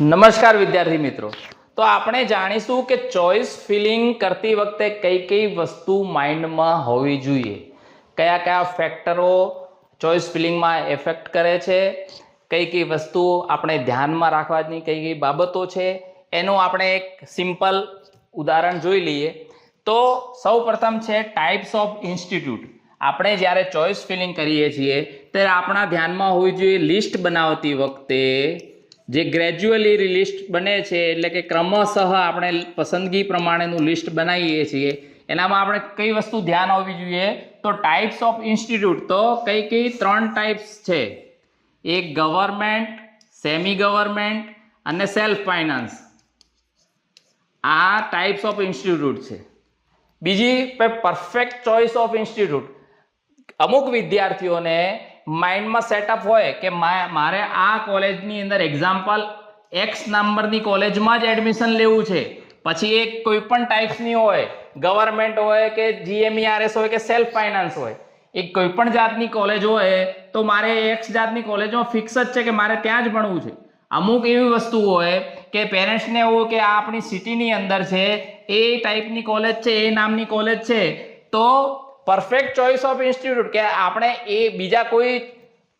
નમસ્કાર વિદ્યાર્થી મિત્રો, તો આપણે જાણીશું કે ચોઇસ ફિલિંગ કરતી વખતે કઈ કઈ વસ્તુ માઇન્ડમાં હોવી જોઈએ, કયા કયા ફેક્ટરો ચોઇસ ફિલિંગમાં એફેક્ટ કરે છે, કઈ કઈ વસ્તુ આપણે ધ્યાનમાં રાખવાની કઈ કઈ બાબતો છે, એનું આપણે એક સિમ્પલ ઉદાહરણ જોઈ લઈએ. તો સૌપ્રથમ છે ટાઈપ્સ ઓફ ઇન્સ્ટિટ્યૂટ. આપણે જ્યારે ચોઇસ ફિલિંગ કરીએ છીએ ત્યારે આપણા ધ્યાનમાં હોવી જોઈએ લિસ્ટ બનાવતી વખતે જે ગ્રેજ્યુઅલી લિસ્ટ બને છે, એટલે કે ક્રમશઃ આપણે પસંદગી પ્રમાણેનું લિસ્ટ બનાવીએ છીએ, એનામાં આપણે કઈ વસ્તુ ધ્યાન હોવી જોઈએ તો ટાઈપ્સ ઓફ ઇન્સ્ટિટ્યૂટ. તો કઈ કઈ 3 ટાઈપ્સ છે, એક ગવર્મેન્ટ, સેમી ગવર્મેન્ટ અને સેલ્ફ ફાઇનાન્સ. આ ટાઈપ્સ ઓફ ઇન્સ્ટિટ્યૂટ છે. બીજી પરફેક્ટ ચોઇસ ઓફ ઇન્સ્ટિટ્યૂટ. અમુક વિદ્યાર્થીઓને માઇન્ડમાં સેટઅપ હોય કે મારે આ કોલેજની અંદર એક્ઝામ્પલ એક્સ નંબરની કોલેજમાં જ એડમિશન લેવું છે, પછી એક કોઈ પણ ટાઈપ્સની હોય, ગવર્મેન્ટ હોય કે GMERS હોય કે સેલ્ફ ફાઇનાન્સ હોય, એક કોઈ પણ જાતની કોલેજ હોય તો મારે એક્સ જાતની કોલેજમાં ફિક્સ જ છે કે મારે ત્યાં જ ભણવું છે. અમુક એવી વસ્તુ હોય કે પેરેન્ટ્સને એવું કે આ આપણી સિટીની અંદર છે, એ ટાઈપની કોલેજ છે, એ નામની કોલેજ છે, તો પરફેક્ટ ચોઇસ ઓફ ઇન્સ્ટિટ્યૂટ કે આપણે એ બીજા કોઈ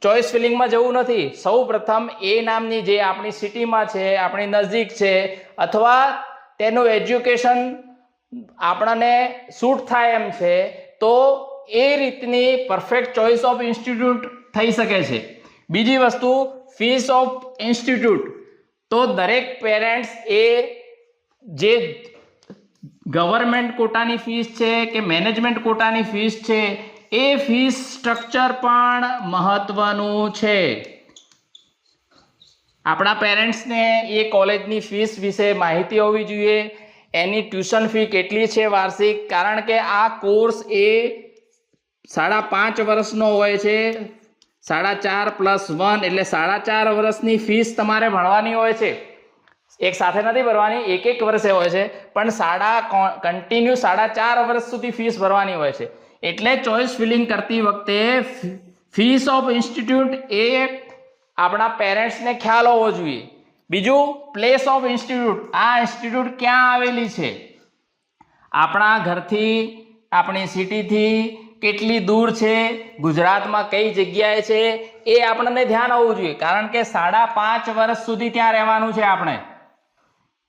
ચોઇસ ફિલિંગમાં જવું નથી. સૌ પ્રથમ એ નામની જે આપણી સિટીમાં છે, આપણી નજીક છે, અથવા તેનું એજ્યુકેશન આપણને સૂટ થાય એમ છે, તો એ રીતની પરફેક્ટ ચોઇસ ઓફ ઇન્સ્ટિટ્યૂટ થઈ શકે છે. બીજી વસ્તુ ફીસ ઓફ ઇન્સ્ટિટ્યૂટ. તો દરેક પેરેન્ટ્સ એ જે ગવર્મેન્ટ કોટાની ફીસ છે કે મેનેજમેન્ટ કોટાની ફીસ છે, એ ફીસ સ્ટ્રક્ચર પણ મહત્વનું છે. આપણા પેરેન્ટ્સને એ કોલેજની ફીસ વિશે માહિતી હોવી જોઈએ, એની ટ્યુશન ફી કેટલી છે વાર્ષિક, કારણ કે આ કોર્સ એ 5.5 વર્ષનો હોય છે. 4.5 + 1 એટલે 4.5 વર્ષની ફીસ તમારે ભણવાની હોય છે. એક સાથે નથી ભરવાની, એક વર્ષે હોય છે, પણ કન્ટિન્યુ 4.5 વર્ષ સુધી ફીસ ભરવાની હોય છે. એટલે ચોઇસ ફિલિંગ કરતી વખતે ફીસ ઓફ ઇન્સ્ટિટ્યૂટ એ આપણા પેરેન્ટ્સને ખ્યાલ હોવો જોઈએ. બીજું પ્લેસ ઓફ ઇન્સ્ટિટ્યૂટ. આ ઇન્સ્ટિટ્યૂટ ક્યાં આવેલી છે, આપણા ઘરથી, આપણી સિટીથી કેટલી દૂર છે, ગુજરાતમાં કઈ જગ્યાએ છે, એ આપણને ધ્યાન હોવું જોઈએ, કારણ કે 5.5 વર્ષ સુધી ત્યાં રહેવાનું છે. આપણે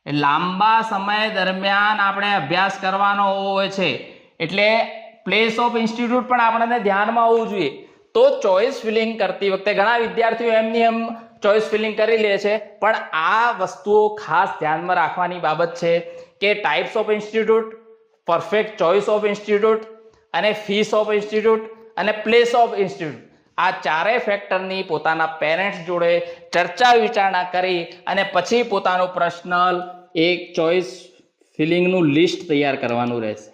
લાંબા સમય દરમિયાન આપણે અભ્યાસ કરવાનો હોય છે, એટલે પ્લેસ ઓફ ઇન્સ્ટિટ્યૂટ પણ આપણને ધ્યાનમાં હોવું જોઈએ. તો ચોઇસ ફિલિંગ કરતી વખતે ઘણા વિદ્યાર્થીઓ એમની એમ ચોઇસ ફિલિંગ કરી લે છે, પણ આ વસ્તુઓ ખાસ ધ્યાનમાં રાખવાની બાબત છે કે types of institute, perfect choice of institute અને ફીસ ઓફ ઇન્સ્ટિટ્યૂટ અને પ્લેસ ઓફ ઇન્સ્ટિટ્યૂટ, આ ચારેય ફેક્ટરની પોતાના પેરેન્ટ્સ જોડે ચર્ચા વિચારણા કરી અને પછી પોતાનું પર્સનલ એક ચોઇસ ફિલિંગનું લિસ્ટ તૈયાર કરવાનું રહેશે.